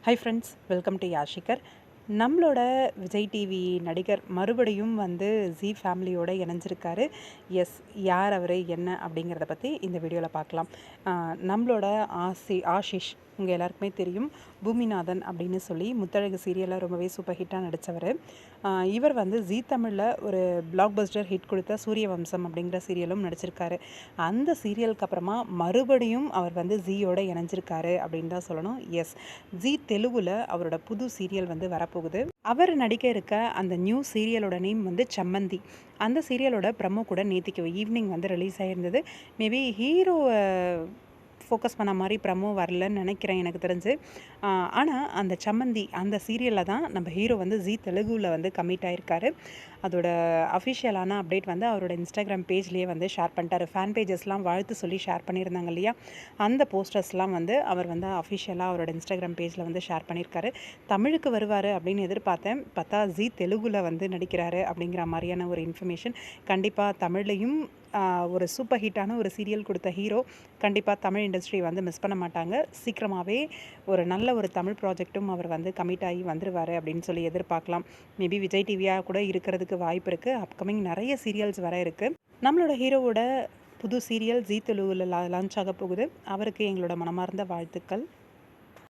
High friends, welcome to யாஷிகர். நம்மளோட Vijay TV நடிகர் மறுபடியும் வந்து ஜீ ஃபேமிலியோட இணைஞ்சிருக்காரு. எஸ், யார் அவர் என்ன அப்படிங்கிறத பற்றி இந்த வீடியோவில் பார்க்கலாம். நம்மளோட ஆஷிஷ் உங்கள் எல்லாருக்குமே தெரியும். பூமிநாதன் அப்படின்னு சொல்லி முத்தழகு சீரியலில் ரொம்பவே சூப்பர் ஹிட்டாக நடித்தவர். இவர் வந்து ஜீ தமிழில் ஒரு பிளாக் பஸ்டர் ஹிட் கொடுத்த சூரிய வம்சம் அப்படிங்கிற சீரியலும் நடிச்சிருக்காரு. அந்த சீரியலுக்கு அப்புறமா மறுபடியும் அவர் வந்து ஜீயோட இணைஞ்சிருக்காரு அப்படின்னு தான் சொல்லணும். எஸ், ஜீ தெலுங்கில் அவரோட புது சீரியல் வந்து வரப்போகுது. அவர் நடிக்க இருக்க அந்த நியூ சீரியலோட நேம் வந்து சம்மந்தி. அந்த சீரியலோட ப்ரமோ கூட நேத்திக்கு ஈவினிங் வந்து ரிலீஸ் ஆகிருந்தது. மேபி ஹீரோ ஃபோக்கஸ் பண்ண மாதிரி ப்ரமோ வரலன்னு நினைக்கிறேன் எனக்கு தெரிஞ்சு. ஆனால் அந்த சம்மந்தி அந்த சீரியலில் தான் நம்ம ஹீரோ வந்து ஜீ தெலுங்கில் வந்து கமிட் ஆகிருக்காரு. அதோட அஃபிஷியலான அப்டேட் வந்து அவரோட இன்ஸ்டாகிராம் பேஜ்லேயே வந்து ஷேர் பண்ணிட்டார். ஃபேன் பேஜஸ்லாம் வாழ்த்து சொல்லி ஷேர் பண்ணியிருந்தாங்க இல்லையா, அந்த போஸ்டர்ஸ்லாம் வந்து அவர் வந்து அஃபிஷியலாக அவரோட இன்ஸ்டாகிராம் பேஜில் வந்து ஷேர் பண்ணியிருக்காரு. தமிழுக்கு வருவார் அப்படின்னு எதிர்பார்த்தேன், பார்த்தா ஜீ தெலுங்கில் வந்து நடிக்கிறாரு அப்படிங்கிற மாதிரியான ஒரு இன்ஃபர்மேஷன். கண்டிப்பாக தமிழ்லையும் ஒரு சூப்பர் ஹிட்டான ஒரு சீரியல் கொடுத்த ஹீரோ கண்டிப்பாக தமிழ் இண்டஸ்ட்ரி வந்து மிஸ் பண்ண மாட்டாங்க. சீக்கிரமாகவே ஒரு நல்ல ஒரு தமிழ் ப்ராஜெக்ட்டும் அவர் வந்து கமிட் ஆகி வந்துடுவார் அப்படின்னு சொல்லி எதிர்பார்க்கலாம். மேபி விஜய் டிவியாக கூட இருக்கிறதுக்கு வாய்ப்பு இருக்குது. அப்கமிங் நிறைய சீரியல்ஸ் வர இருக்குது. நம்மளோட ஹீரோவோட புது சீரியல் ஜீ தெலுங்கில் லான்ச் ஆக போகுது. அவருக்கு எங்களோட மனமார்ந்த வாழ்த்துக்கள்.